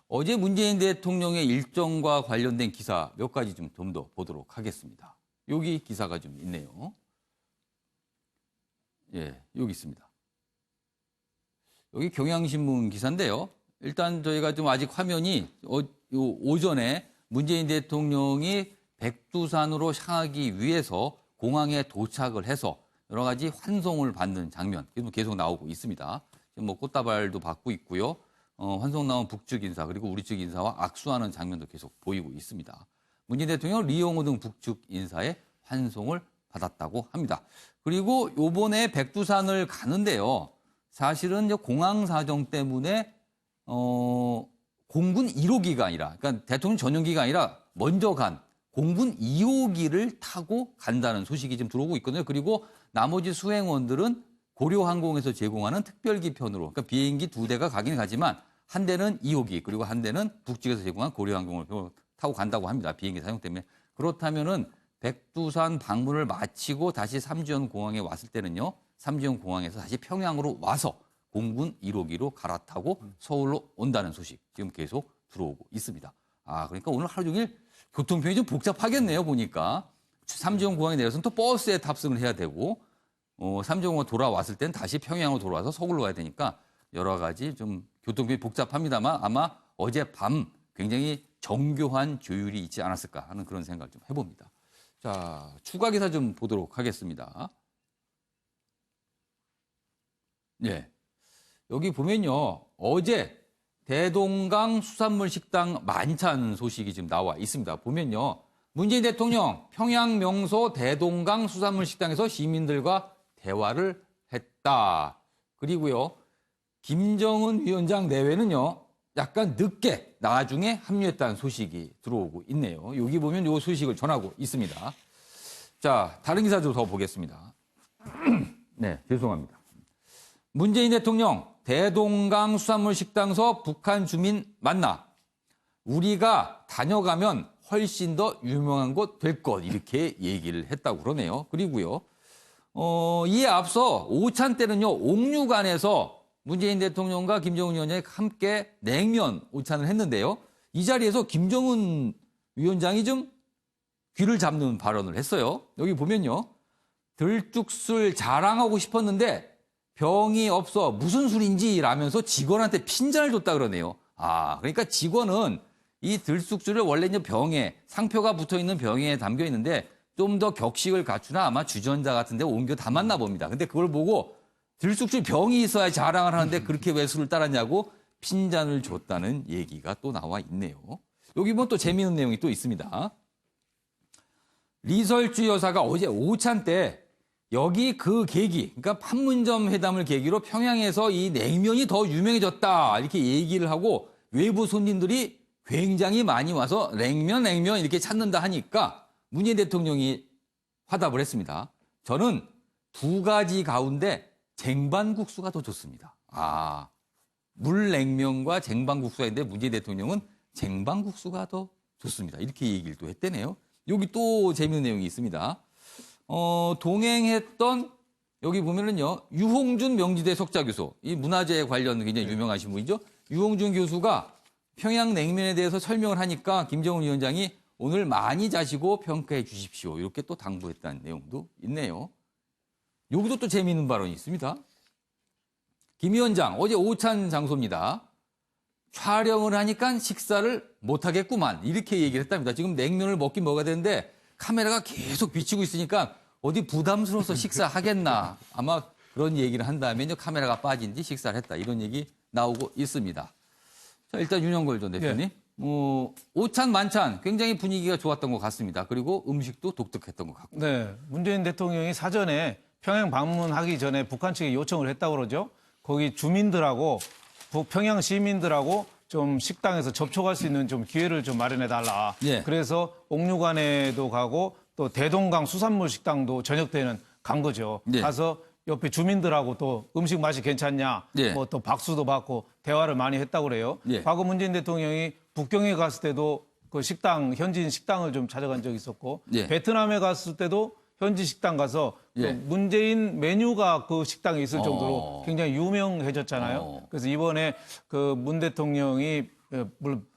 어제 문재인 대통령의 일정과 관련된 기사 몇 가지 좀 더 보도록 하겠습니다. 여기 기사가 좀 있네요. 예, 여기 있습니다. 여기 경향신문 기사인데요. 일단 저희가 좀 아직 화면이 오전에 문재인 대통령이 백두산으로 향하기 위해서 공항에 도착을 해서 여러 가지 환송을 받는 장면 계속 나오고 있습니다. 지금 뭐 꽃다발도 받고 있고요. 환송 나온 북측 인사 그리고 우리 측 인사와 악수하는 장면도 계속 보이고 있습니다. 문재인 대통령 리용호 등 북측 인사의 환송을 받았다고 합니다. 그리고 요번에 백두산을 가는데요. 사실은 공항 사정 때문에 공군 1호기가 아니라 그러니까 대통령 전용기가 아니라 먼저 간 공군 2호기를 타고 간다는 소식이 좀 들어오고 있거든요. 그리고 나머지 수행원들은 고려항공에서 제공하는 특별기 편으로 그러니까 비행기 2대가 가긴 가지만 한 대는 2호기 그리고 한 대는 북측에서 제공한 고려항공을 타고 간다고 합니다. 비행기 사용 때문에. 그렇다면은 백두산 방문을 마치고 다시 삼주연 공항에 왔을 때는요. 삼주연 공항에서 다시 평양으로 와서 공군 1호기로 갈아타고 서울로 온다는 소식 지금 계속 들어오고 있습니다. 그러니까 오늘 하루 종일 교통편이 좀 복잡하겠네요. 보니까 삼주연 공항에 내려서는 또 버스에 탑승을 해야 되고 삼주연 공항 돌아왔을 때는 다시 평양으로 돌아와서 서울로 가야 되니까 여러 가지 좀 교통편이 복잡합니다만 아마 어젯밤 굉장히 정교한 조율이 있지 않았을까 하는 그런 생각을 좀 해봅니다. 자, 추가 기사 좀 보도록 하겠습니다. 네. 여기 보면요. 어제 대동강 수산물 식당 만찬 소식이 지금 나와 있습니다. 보면요. 문재인 대통령 평양 명소 대동강 수산물 식당에서 시민들과 대화를 했다. 그리고요. 김정은 위원장 내외는요. 약간 늦게 나중에 합류했다는 소식이 들어오고 있네요. 여기 보면 이 소식을 전하고 있습니다. 자, 다른 기사 좀 더 보겠습니다. 네, 죄송합니다. 문재인 대통령 대동강 수산물 식당서 북한 주민 만나. 우리가 다녀가면 훨씬 더 유명한 곳 될 것 이렇게 얘기를 했다고 그러네요. 그리고요. 이에 앞서 오찬 때는요. 옥류관에서 문재인 대통령과 김정은 위원장이 함께 냉면 오찬을 했는데요. 이 자리에서 김정은 위원장이 좀 귀를 잡는 발언을 했어요. 여기 보면요. 들쭉술 자랑하고 싶었는데 병이 없어 무슨 술인지 라면서 직원한테 핀잔을 줬다 그러네요. 그러니까 직원은 이 들쑥술을 원래 이제 병에 상표가 붙어 있는 병에 담겨 있는데 좀 더 격식을 갖추나 아마 주전자 같은 데 옮겨 담았나 봅니다. 근데 그걸 보고 들쑥술 병이 있어야 자랑을 하는데 그렇게 왜 술을 따랐냐고 핀잔을 줬다는 얘기가 또 나와 있네요. 여기 보면 또 재미있는 내용이 또 있습니다. 리설주 여사가 어제 오찬 때 여기 그 계기, 그러니까 판문점 회담을 계기로 평양에서 이 냉면이 더 유명해졌다 이렇게 얘기를 하고 외부 손님들이 굉장히 많이 와서 냉면 이렇게 찾는다 하니까 문재인 대통령이 화답을 했습니다. 저는 두 가지 가운데 쟁반국수가 더 좋습니다. 물냉면과 쟁반국수가 있는데 문재인 대통령은 쟁반국수가 더 좋습니다. 이렇게 얘기를 또 했대네요. 여기 또 재미있는 내용이 있습니다. 동행했던 여기 보면은요 유홍준 명지대 석좌 교수 이 문화재 관련 굉장히 유명하신 분이죠. 유홍준 교수가 평양 냉면에 대해서 설명을 하니까 김정은 위원장이 오늘 많이 자시고 평가해 주십시오. 이렇게 또 당부했다는 내용도 있네요. 여기도 또 재미있는 발언이 있습니다. 김 위원장 어제 오찬 장소입니다. 촬영을 하니까 식사를 못하겠구만 이렇게 얘기를 했답니다. 지금 냉면을 먹긴 먹어야 되는데 카메라가 계속 비치고 있으니까 어디 부담스러워서 식사하겠나 아마 그런 얘기를 한 다음에 카메라가 빠진 뒤 식사를 했다 이런 얘기 나오고 있습니다. 자, 일단 윤영걸 전 대표님 오찬 만찬 굉장히 분위기가 좋았던 것 같습니다. 그리고 음식도 독특했던 것 같고. 네, 문재인 대통령이 사전에 평양 방문하기 전에 북한 측에 요청을 했다고 그러죠. 거기 주민들하고 평양 시민들하고 좀 식당에서 접촉할 수 있는 좀 기회를 좀 마련해 달라. 예. 그래서 옥류관에도 가고 또 대동강 수산물 식당도 저녁 때는 간 거죠. 예. 가서 옆에 주민들하고 또 음식 맛이 괜찮냐, 예. 뭐 또 박수도 받고 대화를 많이 했다고 그래요. 예. 과거 문재인 대통령이 북경에 갔을 때도 그 식당 현지인 식당을 좀 찾아간 적이 있었고 예. 베트남에 갔을 때도 현지 식당 가서 예. 문재인 메뉴가 그 식당에 있을 정도로 굉장히 유명해졌잖아요. 그래서 이번에 그 문 대통령이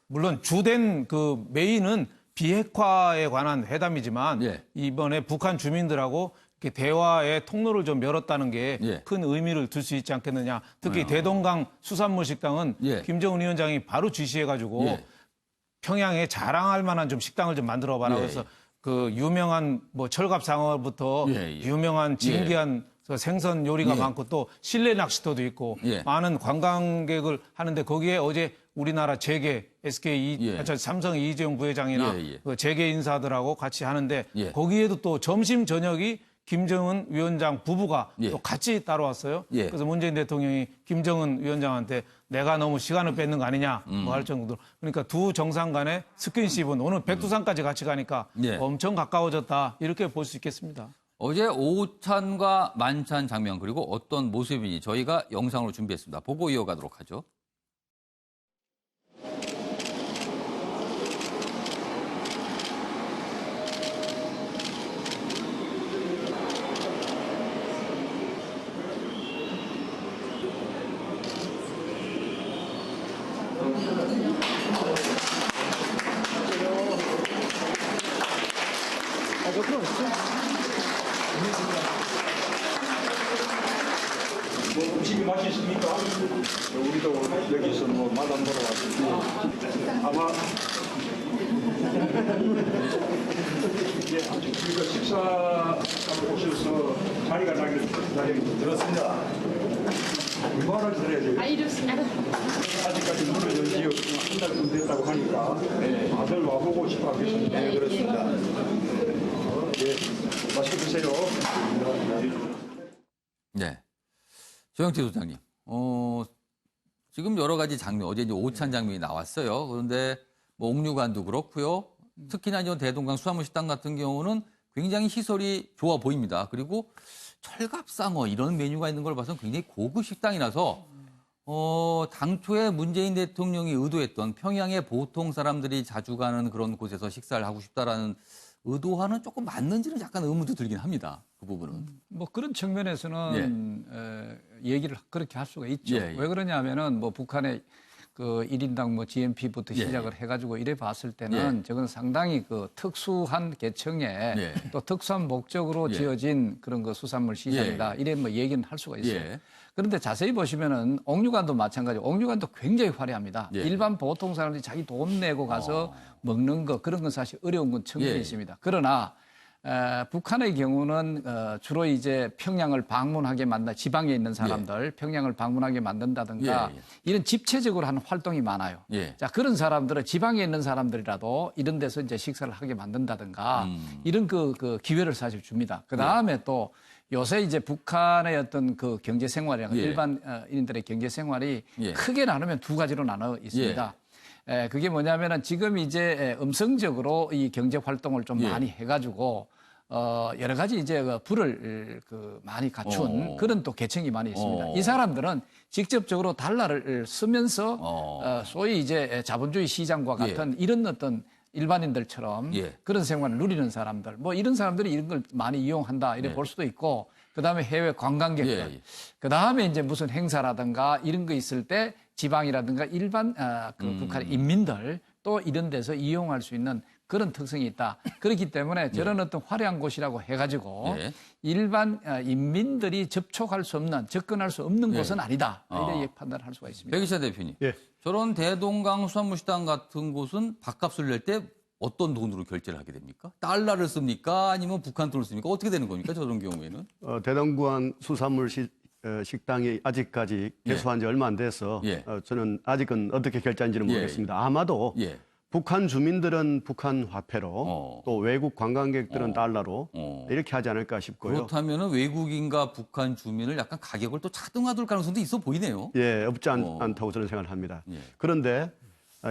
물론 주된 그 메인은 비핵화에 관한 회담이지만 예. 이번에 북한 주민들하고 이렇게 대화의 통로를 좀 열었다는 게 큰 예. 의미를 둘 수 있지 않겠느냐. 특히 대동강 수산물 식당은 예. 김정은 위원장이 바로 지시해가지고 예. 평양에 자랑할 만한 좀 식당을 좀 만들어 봐라. 예. 그래서 그 유명한 뭐 철갑상어부터 예. 유명한 진귀한 생선 요리가 예. 많고 또 실내 낚시터도 있고 예. 많은 관광객을 하는데 거기에 어제 우리나라 재계 SK 삼성 이재용 부회장이나 예. 예. 그 재계 인사들하고 같이 하는데 예. 거기에도 또 점심 저녁이 김정은 위원장 부부가 예. 또 같이 따라왔어요. 예. 그래서 문재인 대통령이 김정은 위원장한테 내가 너무 시간을 뺏는 거 아니냐 뭐 할 정도로 그러니까 두 정상 간의 스킨십은 오늘 백두산까지 같이 가니까 예. 엄청 가까워졌다 이렇게 볼 수 있겠습니다. 어제 오찬과 만찬 장면 그리고 어떤 모습이니 저희가 영상으로 준비했습니다. 보고 이어가도록 하죠. 뭐 음식이 맛있습니까? 우리도 여기서 뭐 마담 보러 왔는데 아마 예, 우리가 식사하러 오셔서 자리가 나길 들었습니다. 얼마나 기다려야 돼요? 아직까지 문을 연 지 한 달쯤 됐다고 하니까 다들 와보고 싶어 하겠습니다. 네, 그렇습니다. 예, 맛있게 드세요. 네. 조영태 소장님, 지금 여러 가지 장면, 어제 이제 오찬 장면이 나왔어요. 그런데 뭐 옥류관도 그렇고요. 특히나 이제 대동강 수산물 식당 같은 경우는 굉장히 시설이 좋아 보입니다. 그리고 철갑상어 이런 메뉴가 있는 걸 봐서 굉장히 고급 식당이라서 당초에 문재인 대통령이 의도했던 평양에 보통 사람들이 자주 가는 그런 곳에서 식사를 하고 싶다라는 의도와는 조금 맞는지는 약간 의문도 들긴 합니다. 그 부분은. 뭐 그런 측면에서는 얘기를 그렇게 할 수가 있죠. 예, 예. 왜 그러냐면은 뭐 북한의 그 1인당 뭐 GMP부터 예, 시작을 해가지고 이래 봤을 때는 예. 저건 상당히 그 특수한 계층에 예. 또 특수한 목적으로 예. 지어진 그런 그 수산물 시장이다. 이래 뭐 얘기는 할 수가 있어요. 예. 그런데 자세히 보시면은 옥류관도 마찬가지고 옥류관도 굉장히 화려합니다. 예. 일반 보통 사람들이 자기 돈 내고 가서 먹는 거 그런 건 사실 어려운 건 측면이 예. 있습니다. 그러나 북한의 경우는 주로 이제 평양을 방문하게 만든 지방에 있는 사람들 평양을 방문하게 만든다든가 예, 예. 이런 집체적으로 하는 활동이 많아요. 예. 자 그런 사람들은 지방에 있는 사람들이라도 이런 데서 이제 식사를 하게 만든다든가 이런 그 기회를 사실 줍니다. 그 다음에 또 요새 이제 북한의 어떤 그 경제 생활이나 예. 일반인들의 경제 생활이 예. 크게 나누면 두 가지로 나눠 있습니다. 그게 뭐냐면은 지금 이제 음성적으로 이 경제 활동을 좀 예. 많이 해가지고 여러 가지 이제 그 부를 그 많이 갖춘 그런 또 계층이 많이 있습니다. 이 사람들은 직접적으로 달러를 쓰면서 소위 이제 자본주의 시장과 같은 이런 어떤 일반인들처럼 예. 그런 생활을 누리는 사람들, 뭐 이런 사람들이 이런 걸 많이 이용한다 이렇게 볼 수도 있고, 그 다음에 해외 관광객들, 예. 그 다음에 이제 무슨 행사라든가 이런 거 있을 때 지방이라든가 일반 그 북한 인민들 또 이런 데서 이용할 수 있는 그런 특성이 있다. 그렇기 때문에 저런 어떤 화려한 곳이라고 해가지고 일반 인민들이 접촉할 수 없는, 접근할 수 없는 곳은 아니다. 이렇게 판단을 할 수가 있습니다. 백이사 대표님. 예. 저런 대동강 수산물식당 같은 곳은 밥값을 낼 때 어떤 돈으로 결제를 하게 됩니까? 달러를 씁니까? 아니면 북한 돈을 씁니까? 어떻게 되는 겁니까? 저런 경우에는? 대동강 수산물 식당이 아직까지 개소한 지 얼마 안 돼서 예. 저는 아직은 어떻게 결제하는지는 예. 모르겠습니다. 아마도 예. 북한 주민들은 북한 화폐로 또 외국 관광객들은 달러로 이렇게 하지 않을까 싶고요. 그렇다면 외국인과 북한 주민을 약간 가격을 또 차등화둘 가능성도 있어 보이네요. 예, 없지 않다고 저는 생각을 합니다. 예. 그런데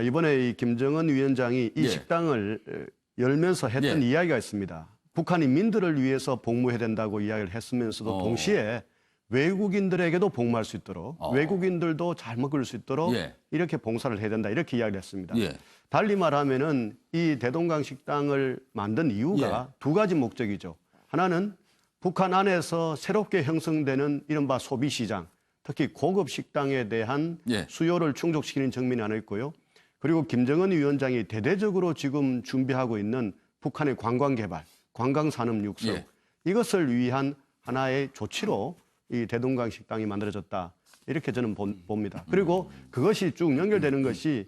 이번에 이 김정은 위원장이 이 예. 식당을 열면서 했던 이야기가 있습니다. 북한 인민들을 위해서 복무해야 된다고 이야기를 했으면서도 동시에 외국인들에게도 복무할 수 있도록 외국인들도 잘 먹을 수 있도록 이렇게 봉사를 해야 된다 이렇게 이야기를 했습니다. 예. 달리 말하면은 이 대동강 식당을 만든 이유가 두 가지 목적이죠. 하나는 북한 안에서 새롭게 형성되는 이른바 소비시장, 특히 고급 식당에 대한 수요를 충족시키는 측면이 하나 있고요. 그리고 김정은 위원장이 대대적으로 지금 준비하고 있는 북한의 관광 개발, 관광 산업 육성 예. 이것을 위한 하나의 조치로 이 대동강 식당이 만들어졌다. 이렇게 저는 봅니다. 그리고 그것이 쭉 연결되는 것이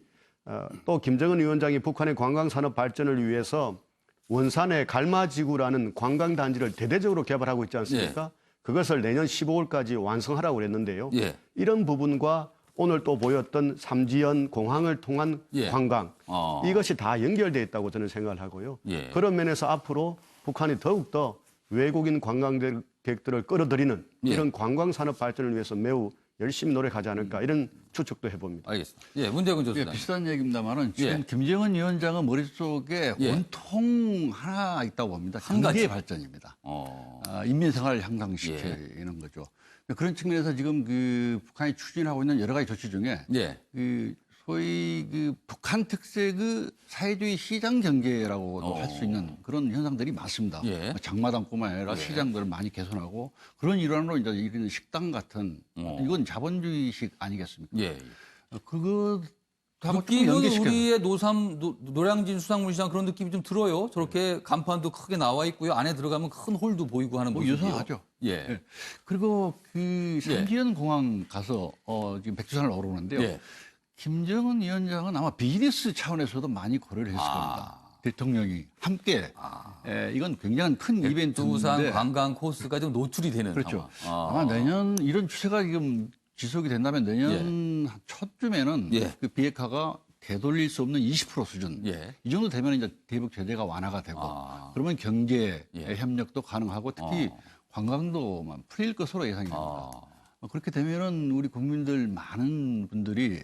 또 김정은 위원장이 북한의 관광 산업 발전을 위해서 원산의 갈마지구라는 관광단지를 대대적으로 개발하고 있지 않습니까? 그것을 내년 15월까지 완성하라고 그랬는데요. 예. 이런 부분과 오늘 또 보였던 삼지연 공항을 통한 예. 관광 어. 이것이 다 연결되어 있다고 저는 생각을 하고요. 예. 그런 면에서 앞으로 북한이 더욱더 외국인 관광객들을 끌어들이는 예. 이런 관광 산업 발전을 위해서 매우 열심히 노력하지 않을까 이런 추측도 해봅니다. 알겠습니다. 예, 문대근 예, 교수님. 비슷한 얘기입니다만은 지금 예. 김정은 위원장은 머릿속에 예. 온통 하나 있다고 봅니다. 한 가지. 경제 발전입니다. 어. 인민생활을 향상시키는 거죠. 그런 측면에서 지금 그 북한이 추진하고 있는 여러 가지 조치 중에 예. 그 소위 그 북한 특색 그 사회주의 시장 경제라고도 할 수 있는 그런 현상들이 많습니다. 예. 장마당뿐만 아니라 시장들을 많이 개선하고 그런 일환으로 이제 이런 식당 같은 이건 자본주의식 아니겠습니까? 예. 그거 하고 조금 느낌은 연계시켜서 우리의 노량진 수산물시장 그런 느낌이 좀 들어요. 저렇게 간판도 크게 나와 있고요. 안에 들어가면 큰 홀도 보이고 하는 뭐 모습이요. 유사하죠. 예. 예. 그리고 그 삼지연 공항 가서 지금 백두산을 오르는데요. 예. 김정은 위원장은 아마 비즈니스 차원에서도 많이 고려를 했을 겁니다. 대통령이 함께 이건 굉장한 큰 백두산 이벤트인데 관광 코스가 좀 노출이 되는 그렇죠. 상황. 아마 내년 이런 추세가 지금 지속이 된다면 내년 초쯤에는 예. 그 비핵화가 되돌릴 수 없는 20% 수준. 예. 이 정도 되면 이제 대북 제재가 완화가 되고 그러면 경제 협력도 가능하고 특히 관광도 풀릴 것으로 예상이 됩니다. 그렇게 되면은 우리 국민들 많은 분들이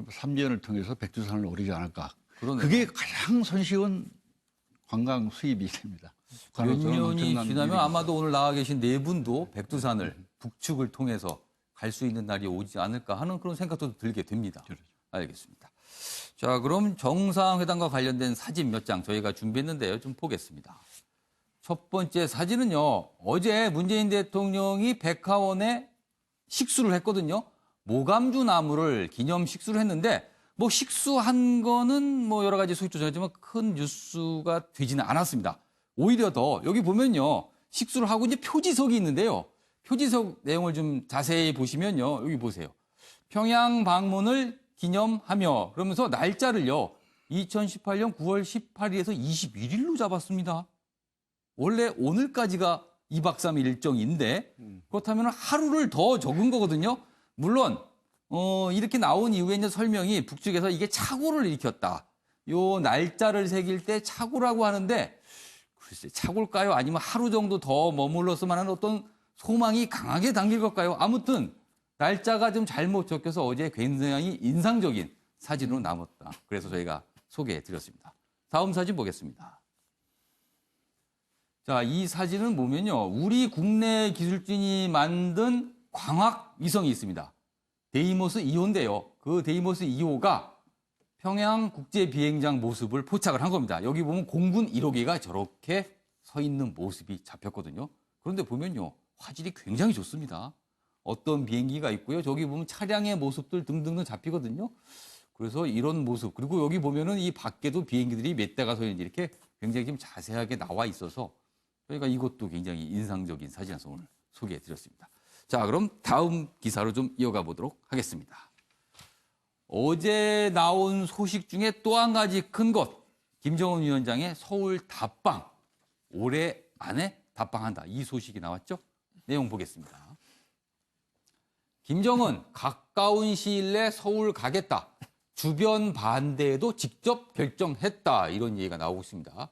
삼지연을 통해서 백두산을 오르지 않을까. 그러네요. 그게 가장 손쉬운 관광 수입이 됩니다. 몇 년이 엄청난 지나면 일이니까. 아마도 오늘 나와 계신 네 분도 백두산을 북측을 통해서 갈 수 있는 날이 오지 않을까 하는 그런 생각도 들게 됩니다. 그렇죠. 알겠습니다. 자, 그럼 정상회담과 관련된 사진 몇 장 저희가 준비했는데요. 좀 보겠습니다. 첫 번째 사진은요. 어제 문재인 대통령이 백화원에 식수를 했거든요. 모감주 나무를 기념 식수를 했는데 뭐 식수한 거는 뭐 여러 가지 소식도 전했지만 큰 뉴스가 되지는 않았습니다. 오히려 더 여기 보면요. 식수를 하고 이제 표지석이 있는데요. 표지석 내용을 좀 자세히 보시면요. 여기 보세요. 평양 방문을 기념하며 그러면서 날짜를요. 2018년 9월 18일에서 21일로 잡았습니다. 원래 오늘까지가 2박 3일 일정인데 그렇다면 하루를 더 적은 거거든요. 물론 이렇게 나온 이후에 이제 설명이 북측에서 이게 착오를 일으켰다. 요 날짜를 새길 때 착오라고 하는데 글쎄 착오일까요? 아니면 하루 정도 더 머물렀으면 하는 어떤 소망이 강하게 담길 걸까요? 아무튼 날짜가 좀 잘못 적혀서 어제 굉장히 인상적인 사진으로 남았다. 그래서 저희가 소개해 드렸습니다. 다음 사진 보겠습니다. 자, 이 사진은 보면요. 우리 국내 기술진이 만든 광학 위성이 있습니다. 데이모스 2호인데요. 그 데이모스 2호가 평양 국제 비행장 모습을 포착을 한 겁니다. 여기 보면 공군 1호기가 저렇게 서 있는 모습이 잡혔거든요. 그런데 보면요. 화질이 굉장히 좋습니다. 어떤 비행기가 있고요. 저기 보면 차량의 모습들 등등등 잡히거든요. 그래서 이런 모습. 그리고 여기 보면은 이 밖에도 비행기들이 몇 대가 서 있는지 이렇게 굉장히 좀 자세하게 나와 있어서 저희가 이것도 굉장히 인상적인 사진에서 오늘 소개해 드렸습니다. 자, 그럼 다음 기사로 좀 이어가 보도록 하겠습니다. 어제 나온 소식 중에 또 한 가지 큰 것. 김정은 위원장의 서울 답방. 올해 안에 답방한다. 이 소식이 나왔죠? 내용 보겠습니다. 김정은 가까운 시일 내에 서울 가겠다. 주변 반대에도 직접 결정했다. 이런 얘기가 나오고 있습니다.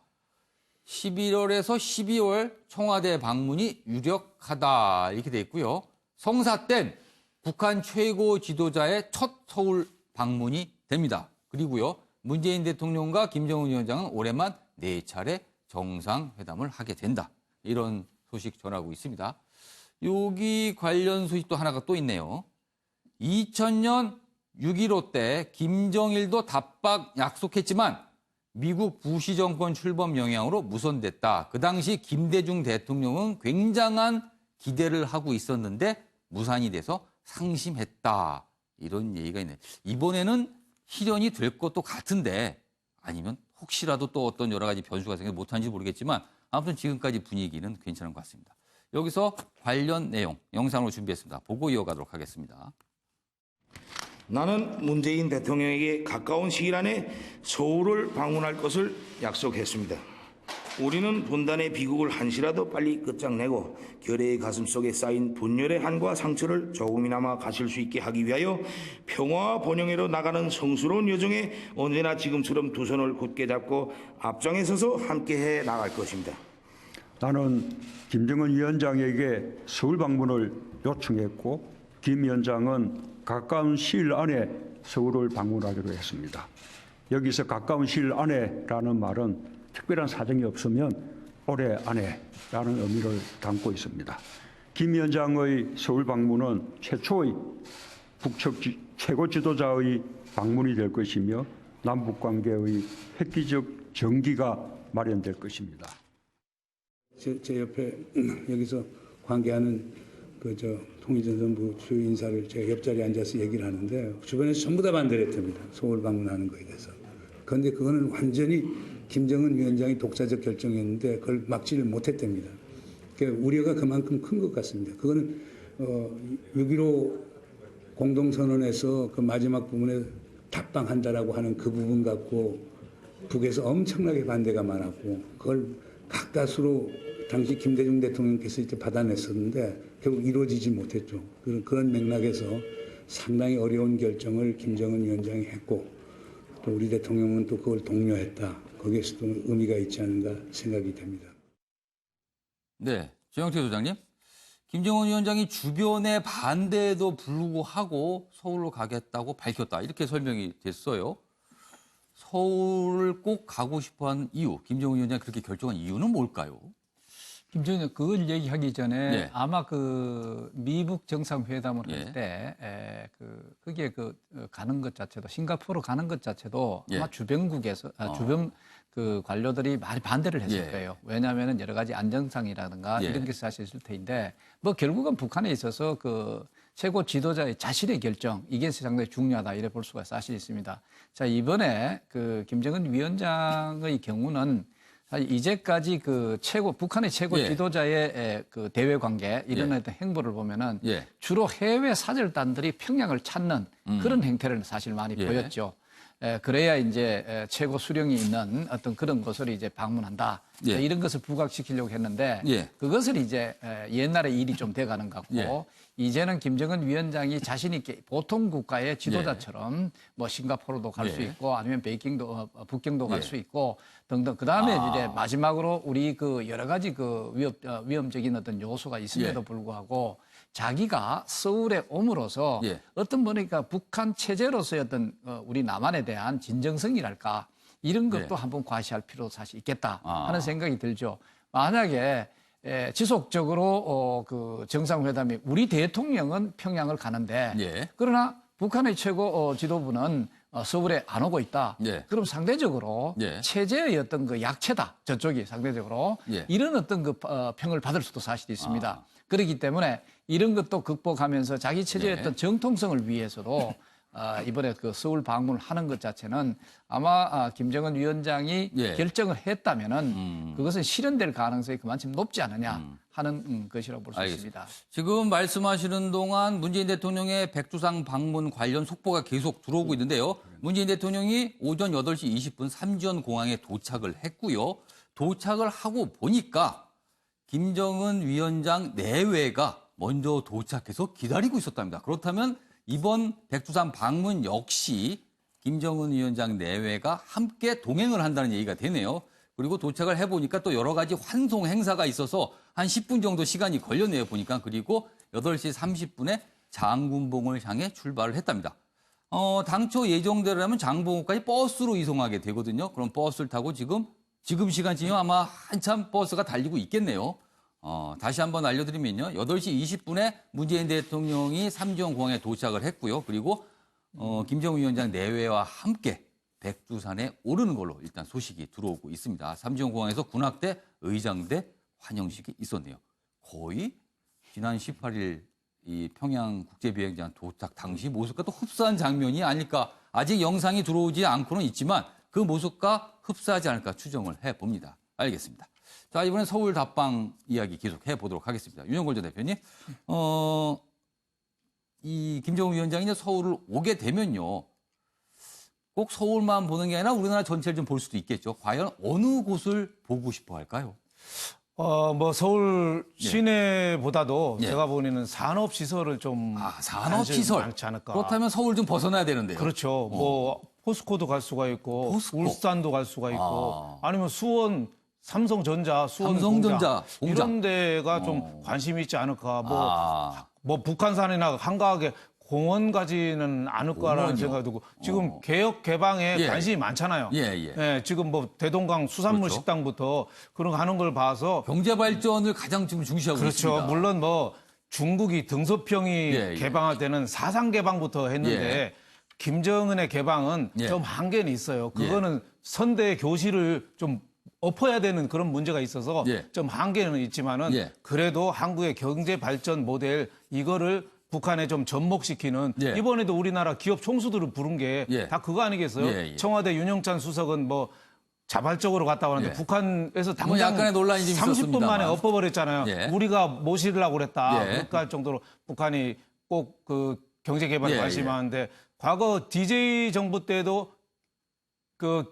11월에서 12월 청와대 방문이 유력하다. 이렇게 돼 있고요. 성사 땐 북한 최고 지도자의 첫 서울 방문이 됩니다. 그리고요. 문재인 대통령과 김정은 위원장은 올해만 4차례 정상회담을 하게 된다. 이런 소식 전하고 있습니다. 여기 관련 소식도 하나가 또 있네요. 2000년 6.15 때 김정일도 답방 약속했지만 미국 부시 정권 출범 영향으로 무산됐다. 그 당시 김대중 대통령은 굉장한 기대를 하고 있었는데 무산이 돼서 상심했다. 이런 얘기가 있네요. 이번에는 실현이 될 것도 같은데 아니면 혹시라도 또 어떤 여러 가지 변수가 생겨 못하는지 모르겠지만 아무튼 지금까지 분위기는 괜찮은 것 같습니다. 여기서 관련 내용 영상으로 준비했습니다. 보고 이어가도록 하겠습니다. 나는 문재인 대통령에게 가까운 시일 안에 서울을 방문할 것을 약속했습니다. 우리는 분단의 비극을 한시라도 빨리 끝장내고 결의의 가슴속에 쌓인 분열의 한과 상처를 조금이나마 가실 수 있게 하기 위하여 평화와 번영으로 나가는 성스러운 여정에 언제나 지금처럼 두 손을 굳게 잡고 앞장에 서서 함께해 나갈 것입니다. 나는 김정은 위원장에게 서울 방문을 요청했고 김 위원장은 가까운 시일 안에 서울을 방문하기로 했습니다. 여기서 가까운 시일 안에라는 말은 특별한 사정이 없으면 올해 안에라는 의미를 담고 있습니다. 김 위원장의 서울 방문은 최초의 북측 최고 지도자의 방문이 될 것이며 남북 관계의 획기적 전기가 마련될 것입니다. 제 옆에 여기서 관계하는 통일전 정부 주요 인사를 제가 옆자리에 앉아서 얘기를 하는데 주변에서 전부 다 반대를 했답니다. 서울 방문하는 거에 대해서. 그런데 그거는 완전히 김정은 위원장이 독자적 결정이었는데 그걸 막지를 못했답니다. 그러니까 우려가 그만큼 큰 것 같습니다. 그거는 6.15 공동선언에서 그 마지막 부분에 답방한다라고 하는 그 부분 갖고 북에서 엄청나게 반대가 많았고 그걸 가까스로 당시 김대중 대통령께서 이제 받아냈었는데 결국 이루어지지 못했죠. 그런 맥락에서 상당히 어려운 결정을 김정은 위원장이 했고 또 우리 대통령은 또 그걸 독려했다. 거기에서도 의미가 있지 않은가 생각이 됩니다. 네, 조영태 소장님. 김정은 위원장이 주변의 반대에도 불구하고 서울로 가겠다고 밝혔다. 이렇게 설명이 됐어요. 서울을 꼭 가고 싶어한 이유, 김정은 위원장이 그렇게 결정한 이유는 뭘까요? 김정은 그걸 얘기하기 전에 예. 아마 그 미북 정상회담을 예. 할 때 그게 가는 것 자체도 싱가포르 가는 것 자체도 예. 아마 주변국에서 주변 그 관료들이 많이 반대를 했을 예. 거예요. 왜냐하면은 여러 가지 안정상이라든가 예. 이런 게 사실 있을 테인데 뭐 결국은 북한에 있어서 그 최고 지도자의 자신의 결정 이게 상당히 중요하다 이래 볼 수가 사실 있습니다. 자 이번에 그 김정은 위원장의 경우는 사실 이제까지 그 북한의 최고 예. 지도자의 그 대외 관계 이런 예. 어떤 행보를 보면은 예. 주로 해외 사절단들이 평양을 찾는 그런 행태를 사실 많이 예. 보였죠. 그래야 이제 최고 수령이 있는 어떤 그런 곳을 이제 방문한다. 예. 이런 것을 부각시키려고 했는데 예. 그것을 이제 옛날에 일이 좀 돼가는 것 같고 예. 이제는 김정은 위원장이 자신 있게 보통 국가의 지도자처럼 뭐 싱가포르도 갈 수 예. 있고 아니면 베이징도 북경도 갈 예. 수 있고 등등. 그 다음에 이제 마지막으로 우리 그 여러 가지 그 위험적인 어떤 요소가 있음에도 예. 불구하고 자기가 서울에 옴으로써 예. 어떤 보니까 북한 체제로서의 어떤 우리 남한에 대한 진정성이랄까 이런 것도 예. 한번 과시할 필요도 사실 있겠다 아. 하는 생각이 들죠. 만약에 지속적으로 그 정상회담이 우리 대통령은 평양을 가는데 예. 그러나 북한의 최고 지도부는 서울에 안 오고 있다. 예. 그럼 상대적으로 예. 체제의 어떤 그 약체다. 저쪽이 상대적으로 예. 이런 어떤 그 평을 받을 수도 사실 있습니다. 아. 그렇기 때문에 이런 것도 극복하면서 자기 체제의 예. 어떤 정통성을 위해서도 이번에 그 서울 방문을 하는 것 자체는 아마 김정은 위원장이 예. 결정을 했다면은 그것은 실현될 가능성이 그만큼 높지 않느냐 하는 것이라고 볼 수 있습니다. 지금 말씀하시는 동안 문재인 대통령의 백두산 방문 관련 속보가 계속 들어오고 있는데요. 문재인 대통령이 오전 8시 20분 삼지연 공항에 도착을 했고요. 도착을 하고 보니까 김정은 위원장 내외가 먼저 도착해서 기다리고 있었답니다. 그렇다면 이번 백두산 방문 역시 김정은 위원장 내외가 함께 동행을 한다는 얘기가 되네요. 그리고 도착을 해보니까 또 여러 가지 환송 행사가 있어서 한 10분 정도 시간이 걸렸네요. 보니까. 그리고 8시 30분에 장군봉을 향해 출발을 했답니다. 당초 예정대로라면 장군봉까지 버스로 이송하게 되거든요. 그럼 버스를 타고 지금 시간쯤이면 아마 한참 버스가 달리고 있겠네요. 다시 한번 알려드리면요. 8시 20분에 문재인 대통령이 삼지연 공항에 도착을 했고요. 그리고 김정은 위원장 내외와 함께 백두산에 오르는 걸로 일단 소식이 들어오고 있습니다. 삼지연 공항에서 군악대, 의장대 환영식이 있었네요. 거의 지난 18일 이 평양 국제비행장 도착 당시 모습과 또 흡사한 장면이 아닐까. 아직 영상이 들어오지 않고는 있지만 그 모습과 흡사하지 않을까 추정을 해봅니다. 알겠습니다. 자, 이번엔 서울 답방 이야기 계속해 보도록 하겠습니다. 윤영걸 전 대표님, 이 김정은 위원장이 이제 서울을 오게 되면요. 꼭 서울만 보는 게 아니라 우리나라 전체를 좀 볼 수도 있겠죠. 과연 어느 곳을 보고 싶어 할까요? 뭐 서울 예. 시내보다도 예. 제가 보기에는 산업 시설을 좀 산업시설. 많지 않을까. 그렇다면 서울 좀 벗어나야 되는데요. 그렇죠. 뭐 포스코도 갈 수가 있고 포스코. 울산도 갈 수가 있고 아니면 수원 삼성전자, 수원 삼성전자 공장. 이런 데가 좀 관심이 있지 않을까. 뭐 북한산이나 한가하게 공원 가지는 않을까라는 생각이 들고 지금 개혁 개방에 예. 관심이 많잖아요. 예. 지금 뭐 대동강 수산물 그렇죠. 식당부터 그런 거 하는 걸 봐서 경제 발전을 가장 지금 중시하고 그렇죠. 있습니다. 물론 뭐 중국이 등소평이 예. 개방할 때는 사상 개방부터 했는데 예. 김정은의 개방은 예. 좀 한계는 있어요. 그거는 선대 교실을 좀 엎어야 되는 그런 문제가 있어서 예. 좀 한계는 있지만은 예. 그래도 한국의 경제 발전 모델 이거를 북한에 좀 접목시키는 예. 이번에도 우리나라 기업 총수들을 부른 게 다 그거 아니겠어요? 예. 청와대 윤영찬 수석은 뭐 자발적으로 갔다 왔는데 예. 북한에서 뭐 당장 약간의 논란이 좀 30분 있었습니다만. 만에 엎어버렸잖아요. 예. 우리가 모시려고 그랬다. 예. 그렇게 할 정도로 북한이 꼭 그 경제 개발에 예, 관심이 예. 많은데 과거 DJ 정부 때도 그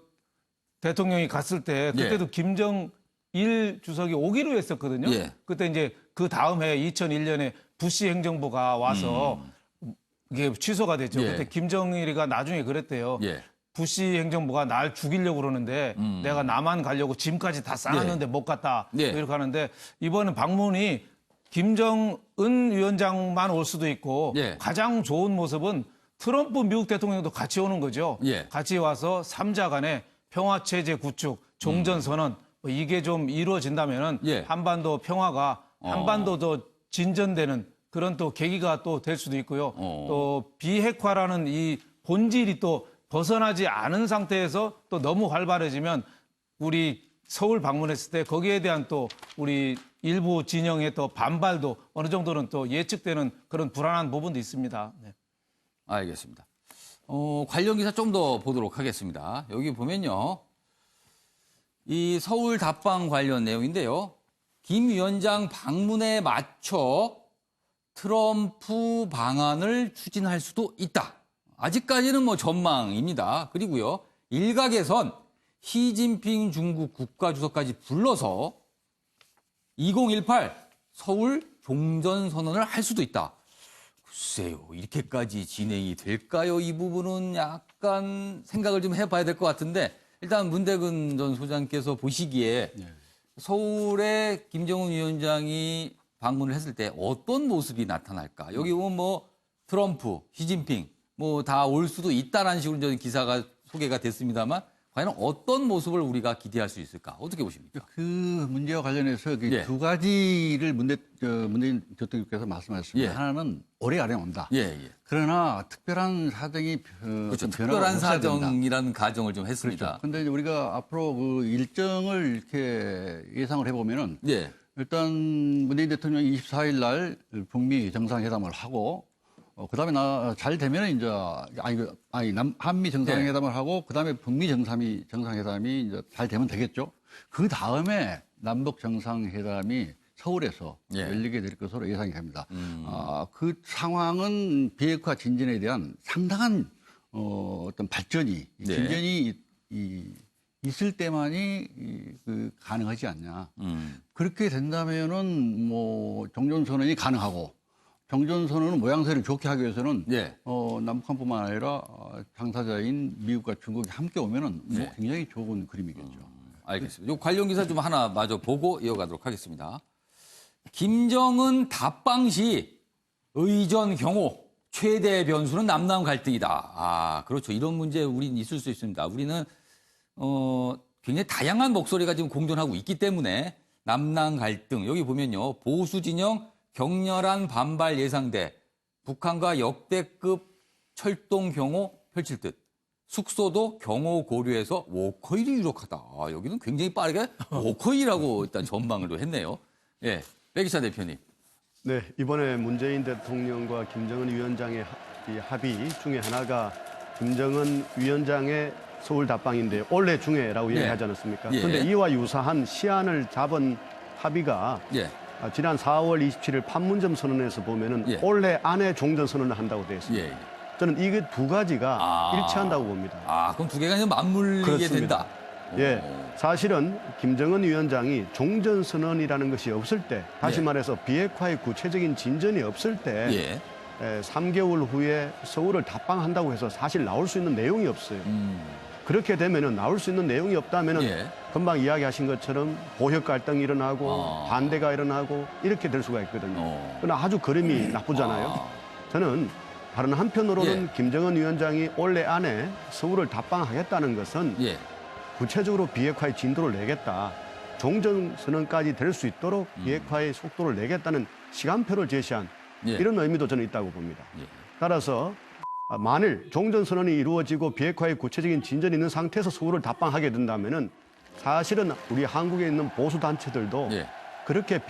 대통령이 갔을 때 그때도 김정일 주석이 오기로 했었거든요. 예. 그때 이제 그 다음 해 2001년에 부시 행정부가 와서 이게 취소가 됐죠. 예. 그때 김정일이가 나중에 그랬대요. 예. 부시 행정부가 날 죽이려고 그러는데 내가 남한 가려고 짐까지 다 싸놨는데 못 갔다. 예. 이렇게 하는데 이번은 방문이 김정은 위원장만 올 수도 있고 예. 가장 좋은 모습은 트럼프 미국 대통령도 같이 오는 거죠. 예. 같이 와서 3자 간의 평화체제 구축, 종전선언 뭐 이게 좀 이루어진다면은 예. 한반도 평화가 한반도도 진전되는 그런 또 계기가 또 될 수도 있고요. 또 비핵화라는 이 본질이 또 벗어나지 않은 상태에서 또 너무 활발해지면 우리 서울 방문했을 때 거기에 대한 또 우리 일부 진영의 또 반발도 어느 정도는 또 예측되는 그런 불안한 부분도 있습니다. 네. 알겠습니다. 관련 기사 좀 더 보도록 하겠습니다. 여기 보면요. 이 서울 답방 관련 내용인데요. 김 위원장 방문에 맞춰 트럼프 방안을 추진할 수도 있다. 아직까지는 뭐 전망입니다. 그리고요. 일각에선 시진핑 중국 국가주석까지 불러서 2018 서울 종전선언을 할 수도 있다. 글쎄요. 이렇게까지 진행이 될까요? 이 부분은 약간 생각을 좀 해봐야 될 것 같은데 일단 문대근 전 소장께서 보시기에 서울에 김정은 위원장이 방문을 했을 때 어떤 모습이 나타날까? 여기 보면 뭐 트럼프, 시진핑 뭐 다 올 수도 있다라는 식으로 저는 기사가 소개가 됐습니다만 과연 어떤 모습을 우리가 기대할 수 있을까? 어떻게 보십니까? 그 문제와 관련해서 예. 두 가지를 문재인 대통령께서 말씀하셨습니다. 예. 하나는 올해 안에 온다. 예. 그러나 특별한 사정이 그렇죠. 어떤 변화가 특별한 없어야 된다. 사정이라는 가정을 좀 했습니다. 그런데 이제 우리가 앞으로 그 일정을 이렇게 예상을 해보면은 예. 일단 문재인 대통령이 24일 날 북미 정상회담을 하고 그다음에 잘 되면은 이제 한미 정상회담을 하고 그다음에 북미 정상회담이 이제 잘 되면 되겠죠. 그 다음에 남북 정상회담이 서울에서 예. 열리게 될 것으로 예상이 됩니다. 그 상황은 비핵화 진전에 대한 상당한 어떤 발전이 진전이 있을 때만이 그 가능하지 않냐. 그렇게 된다면은 뭐 종전선언이 가능하고. 종전선언은 모양새를 좋게 하기 위해서는 예. 남북한뿐만 아니라 당사자인 미국과 중국이 함께 오면은 뭐 굉장히 좋은 그림이겠죠. 알겠습니다. 요 관련 기사 좀 하나 마저 보고 이어가도록 하겠습니다. 김정은 답방 시 의전 경호 최대 변수는 남남 갈등이다. 그렇죠. 이런 문제 우리는 있을 수 있습니다. 우리는 굉장히 다양한 목소리가 지금 공존하고 있기 때문에 남남 갈등 여기 보면요. 보수 진영 격렬한 반발 예상돼 북한과 역대급 철동 경호 펼칠 듯. 숙소도 경호 고려해서 워커힐이 유력하다. 여기는 굉장히 빠르게 워커힐이라고 일단 전망을 또 했네요. 예, 백이차 대표님. 네, 이번에 문재인 대통령과 김정은 위원장의 이 합의 중에 하나가 김정은 위원장의 서울 답방인데 올해 중에라고 예. 얘기하지 않았습니까? 예. 그런데 이와 유사한 시한을 잡은 합의가 예. 지난 4월 27일 판문점 선언에서 보면은 예. 올해 안에 종전 선언을 한다고 되어 있습니다. 예. 저는 이게 두 가지가 아. 일치한다고 봅니다. 아, 그럼 두 개가 이제 맞물리게 그렇습니다. 된다. 예, 사실은 김정은 위원장이 종전 선언이라는 것이 없을 때, 다시 예. 말해서 비핵화의 구체적인 진전이 없을 때, 예. 3개월 후에 서울을 답방한다고 해서 사실 나올 수 있는 내용이 없어요. 그렇게 되면은 나올 수 있는 내용이 없다면은 예. 금방 이야기하신 것처럼 보역 갈등이 일어나고 반대가 일어나고 이렇게 될 수가 있거든요. 그러나 아주 그림이 나쁘잖아요. 저는 다른 한편으로는 예. 김정은 위원장이 올해 안에 서울을 답방하겠다는 것은 예. 구체적으로 비핵화의 진도를 내겠다. 종전선언까지 될 수 있도록 비핵화의 속도를 내겠다는 시간표를 제시한 예. 이런 의미도 저는 있다고 봅니다. 예. 따라서 만일 종전선언이 이루어지고 비핵화의 구체적인 진전이 있는 상태에서 서울을 답방하게 된다면은 사실은 우리 한국에 있는 보수단체들도 예. 그렇게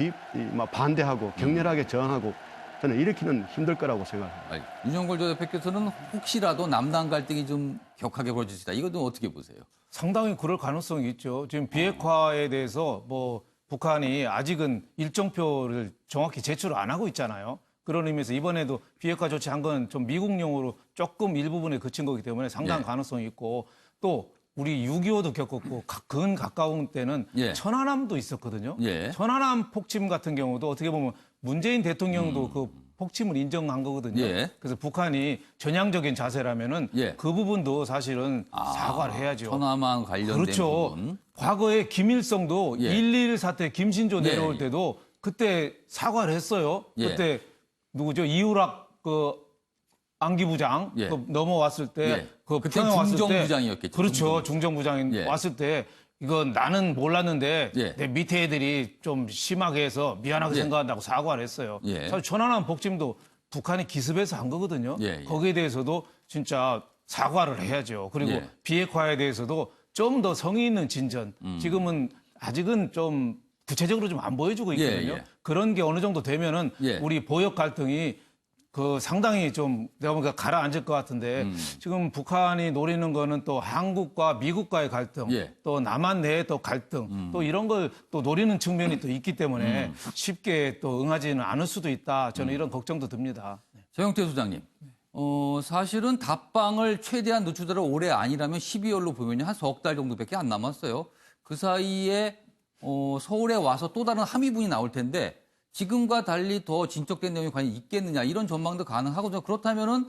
반대하고 격렬하게 저항하고 저는 일으키는 힘들 거라고 생각합니다. 아니, 윤영걸 대표께서는 혹시라도 남남 갈등이 좀 격하게 벌어질 수 있다. 이것도 어떻게 보세요? 상당히 그럴 가능성이 있죠. 지금 비핵화에 대해서 뭐 북한이 아직은 일정표를 정확히 제출을 안 하고 있잖아요. 그런 의미에서 이번에도 비핵화 조치한 건 좀 미국용으로 조금 일부분에 그친 거기 때문에 상당한 예. 가능성이 있고 또 우리 6.25도 겪었고 근 가까운 때는 예. 천안함도 있었거든요. 예. 천안함 폭침 같은 경우도 어떻게 보면 문재인 대통령도 그 폭침을 인정한 거거든요. 예. 그래서 북한이 전향적인 자세라면은 예. 그 부분도 사실은 사과를 해야죠. 천안함 관련된 그렇죠. 부분. 과거에 김일성도 예. 1.1 사태 김신조 예. 내려올 때도 그때 사과를 했어요. 예. 그때 누구죠? 이우락 그 안기부장 예. 그 넘어왔을 때 예. 그 그때 평양 왔을 때 중정부장이었겠죠. 그렇죠. 중정부장이 예. 왔을 때 이건 나는 몰랐는데 예. 내 밑에 애들이 좀 심하게 해서 미안하게 예. 생각한다고 사과를 했어요. 예. 사실 천안함 폭침도 북한이 기습해서 한 거거든요. 예, 예. 거기에 대해서도 진짜 사과를 해야죠. 그리고 예. 비핵화에 대해서도 좀 더 성의 있는 진전. 지금은 아직은 좀 구체적으로 좀 안 보여주고 있거든요. 예, 예. 그런 게 어느 정도 되면은 예. 우리 보역 갈등이 그 상당히 좀 내가 보니까 가라앉을 것 같은데 지금 북한이 노리는 거는 또 한국과 미국과의 갈등, 예. 또 남한 내의 또 갈등, 또 이런 걸 또 노리는 측면이 또 있기 때문에 쉽게 또 응하지는 않을 수도 있다. 저는 이런 걱정도 듭니다. 최영태 소장님. 사실은 답방을 최대한 늦추더라 올해 아니라면 12월로 보면 한 석 달 정도밖에 안 남았어요. 그 사이에 서울에 와서 또 다른 함의분이 나올 텐데 지금과 달리 더 진척된 내용이 과연 있겠느냐 이런 전망도 가능하거든요. 그렇다면은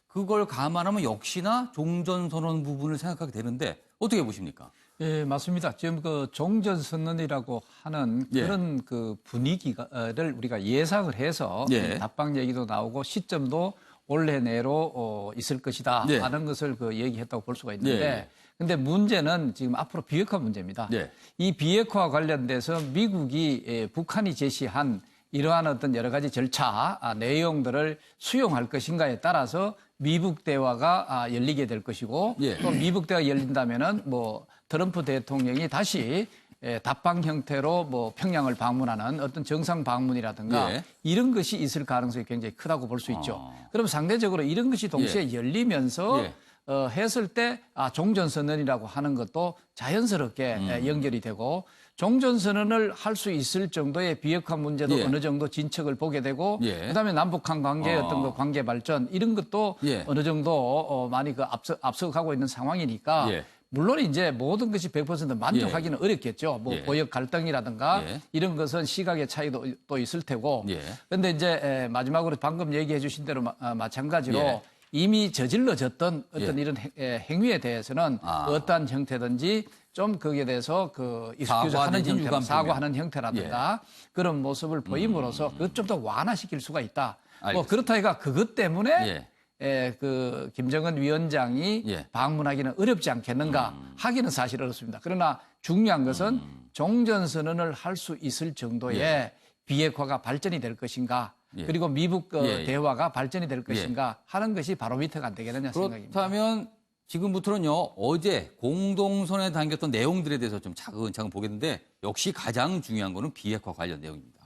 그걸 감안하면 역시나 종전선언 부분을 생각하게 되는데 어떻게 보십니까? 예, 맞습니다. 지금 그 종전선언이라고 하는 예. 그런 그 분위기를 우리가 예상을 해서 예. 답방 얘기도 나오고 시점도 올해 내로 있을 것이다 예. 하는 것을 그 얘기했다고 볼 수가 있는데 예. 근데 문제는 지금 앞으로 비핵화 문제입니다. 예. 이 비핵화 관련돼서 미국이 북한이 제시한 이러한 어떤 여러 가지 절차 내용들을 수용할 것인가에 따라서 미북 대화가 열리게 될 것이고 예. 또 미북 대화가 열린다면은 뭐 트럼프 대통령이 다시 답방 형태로 뭐 평양을 방문하는 어떤 정상 방문이라든가 예. 이런 것이 있을 가능성이 굉장히 크다고 볼 수 있죠. 그럼 상대적으로 이런 것이 동시에 열리면서 예. 했을 때 종전선언이라고 하는 것도 자연스럽게 연결이 되고 종전선언을 할 수 있을 정도의 비핵화 문제도 예. 어느 정도 진척을 보게 되고 예. 그다음에 남북한 관계의 어떤 그 관계 발전 이런 것도 예. 어느 정도 많이 그 앞서가고 있는 상황이니까 예. 물론 이제 모든 것이 100% 만족하기는 어렵겠죠. 뭐 예. 보역 갈등이라든가 예. 이런 것은 시각의 차이도 또 있을 테고. 예. 그런데 이제 마지막으로 방금 얘기해 주신 대로 마찬가지로 예. 이미 저질러졌던 어떤 예. 이런 행위에 대해서는 어떠한 형태든지 좀 거기에 대해서 그 익스큐즈하는 사과든지 형태, 유감 사과하는 형태라든가 그런 모습을 보임으로써 그것 좀 더 완화시킬 수가 있다. 뭐 알겠습니다. 그렇다 해가 그것 때문에 예. 그 김정은 위원장이 예. 방문하기는 어렵지 않겠는가 하기는 사실 어렵습니다. 그러나 중요한 것은 종전선언을 할 수 있을 정도의 예. 비핵화가 발전이 될 것인가 예. 그리고 미북 예. 대화가 발전이 될 것인가 하는 것이 바로미터가 안 되겠느냐 생각입니다. 그렇다면 지금부터는요, 어제 공동선언에 담겼던 내용들에 대해서 좀 차근차근 보겠는데 역시 가장 중요한 거는 비핵화 관련 내용입니다.